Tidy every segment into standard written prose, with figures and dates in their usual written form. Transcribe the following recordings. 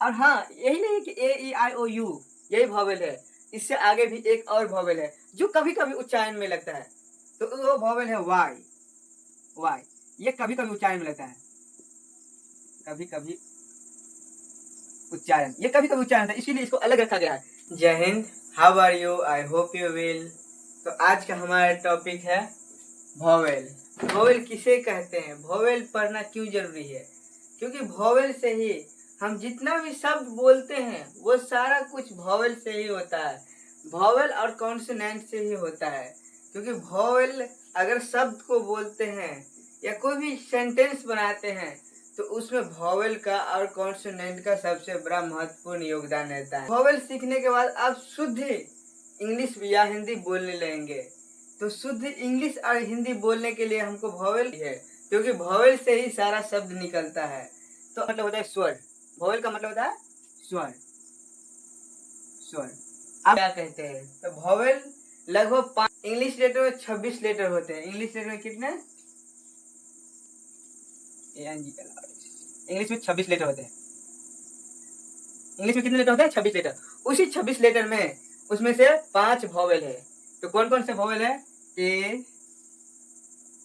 और हाँ, यही नहीं है कि ए, ई, आई, ओ, यू यही वॉवेल है। इससे आगे भी एक और वॉवेल है जो कभी-कभी उच्चारण में लगता है। तो वो वॉवेल है वाई, वाई। ये कभी-कभी उच्चारण में लगता है। कभी-कभी उच्चारण, ये कभी-कभी उच्चारण था, इसीलिए इसको अलग रखा गया है। जय हिंद, how are you? I hope you will. तो आज का हमारा टॉपिक है वॉवेल। वॉवेल किसे कहते हैं? वॉवेल पढ़ना क्यों जरूरी है? क्योंकि वॉवेल से ही हम जितना भी शब्द बोलते हैं वो सारा कुछ वॉवेल से ही होता है। वॉवेल और कॉन्सोनेंट से ही होता है। क्योंकि वॉवेल अगर शब्द को बोलते हैं या कोई भी सेंटेंस बनाते हैं तो उसमें वॉवेल का और कॉन्सोनेंट का सबसे बड़ा महत्वपूर्ण योगदान रहता है। वॉवेल सीखने के बाद आप शुद्ध इंग्लिश या हिंदी बोलने लगेंगे। तो शुद्ध इंग्लिश और हिंदी बोलने के लिए हमको वॉवेल है, क्योंकि वॉवेल से ही सारा शब्द निकलता है। तो मतलब होता है स्वर। वॉवेल का मतलब होता है स्वर, स्वर। आप क्या कहते हैं? तो वॉवेल लगभग 5 इंग्लिश लेटर में 26 लेटर होते हैं। इंग्लिश लेटर में कितने? इंग्लिश में 26 लेटर होते हैं। इंग्लिश में कितने लेटर होते हैं? 26 लेटर। उसी 26 लेटर में उसमें से 5 वॉवेल है। तो कौन कौन से वॉवेल है? ए,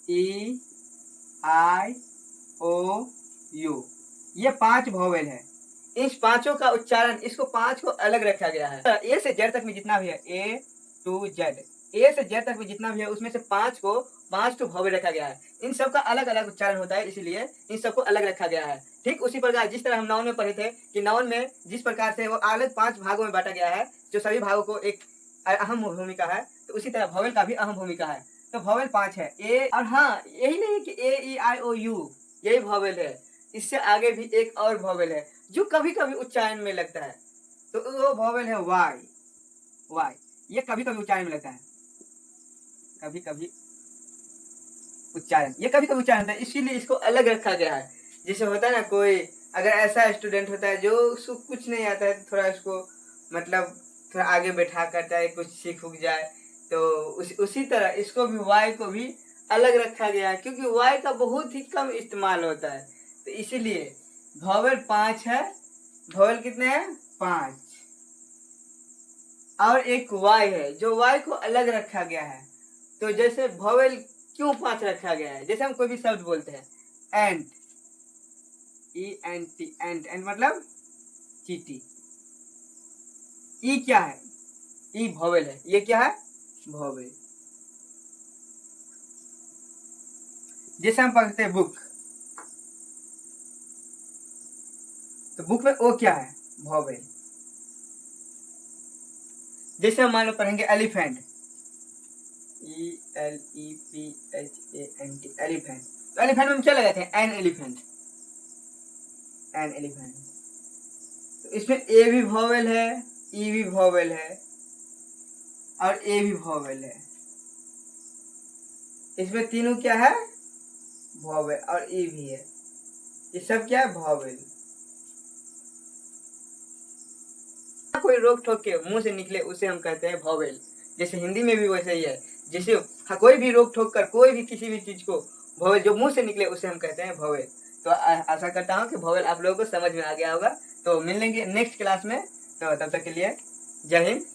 ई, आई, ओ, यू। ये 5 वॉवेल है। इस पांचों का उच्चारण, इसको 5 को अलग रखा गया है। ए से जेड तक में जितना भी है, ए टू जेड, ए से जेड तक में जितना भी है उसमें से 5 तो वॉवेल रखा गया है। इन सब का अलग अलग उच्चारण होता है, इसीलिए इन सबको अलग रखा गया है। ठीक उसी प्रकार जिस तरह हम नाउन में पढ़े थे कि नाउन में जिस प्रकार से वो अलग 5 भागों में बांटा गया है, जो सभी भागों को एक अहम भूमिका है, तो उसी तरह वॉवेल का भी अहम भूमिका है। तो वॉवेल 5 है। ए और हाँ, यही नहीं है कि ए, ई, आई, ओ, यू यही वॉवेल है। इससे आगे भी एक और वॉवेल है जो कभी-कभी उच्चारण में लगता है। तो वो वॉवेल है वाई, वाई। ये कभी-कभी उच्चारण में लगता है। कभी-कभी उच्चारण, ये कभी-कभी उच्चारण है, इसीलिए इसको अलग रखा गया है। जैसे होता है ना, कोई अगर ऐसा स्टूडेंट होता है जो उसको कुछ नहीं आता है, थोड़ा उसको मतलब थोड़ा आगे बैठा कर चाहे कुछ सीख उग जाए, तो उसी तरह इसको भी वाई को भी अलग रखा गया है, क्योंकि वाई का बहुत ही कम इस्तेमाल होता है। तो इसीलिए वॉवेल 5 है। वॉवेल कितने हैं? 5। और एक वाई है, जो वाई को अलग रखा गया है। तो जैसे वॉवेल क्यों 5 रखा गया है? जैसे हम कोई भी शब्द बोलते हैं, एंट, ई एन टी, एंट, एंट मतलब चींटी। ई क्या है? ई वॉवेल है। ये क्या है? वॉवेल। जैसे हम पढ़ते हैं बुक, तो बुक में ओ क्या है? वॉवेल। जैसे हम मान लो पढ़ेंगे elephant, E L E P H A N T, elephant. तो एलिफेंट में हम क्या लगाते हैं? An elephant, an elephant. तो इसमें ए भी वॉवेल है, ई भी वॉवेल है और ए भी वॉवेल है। इसमें तीनों क्या है? वॉवेल और ई भी है। ये सब क्या है? वॉवेल। कोई रोक ठोक के मुंह से निकले उसे हम कहते हैं वॉवेल। जैसे हिंदी में भी वैसे ही है। जैसे कोई भी रोक ठोक कर कोई भी किसी भी चीज को वॉवेल जो मुंह से निकले उसे हम कहते हैं वॉवेल। तो आशा करता हूँ कि वॉवेल आप लोगों को समझ में आ गया होगा। तो मिल लेंगे नेक्स्ट क्लास में। तो तब तक के लिए जय हिंद।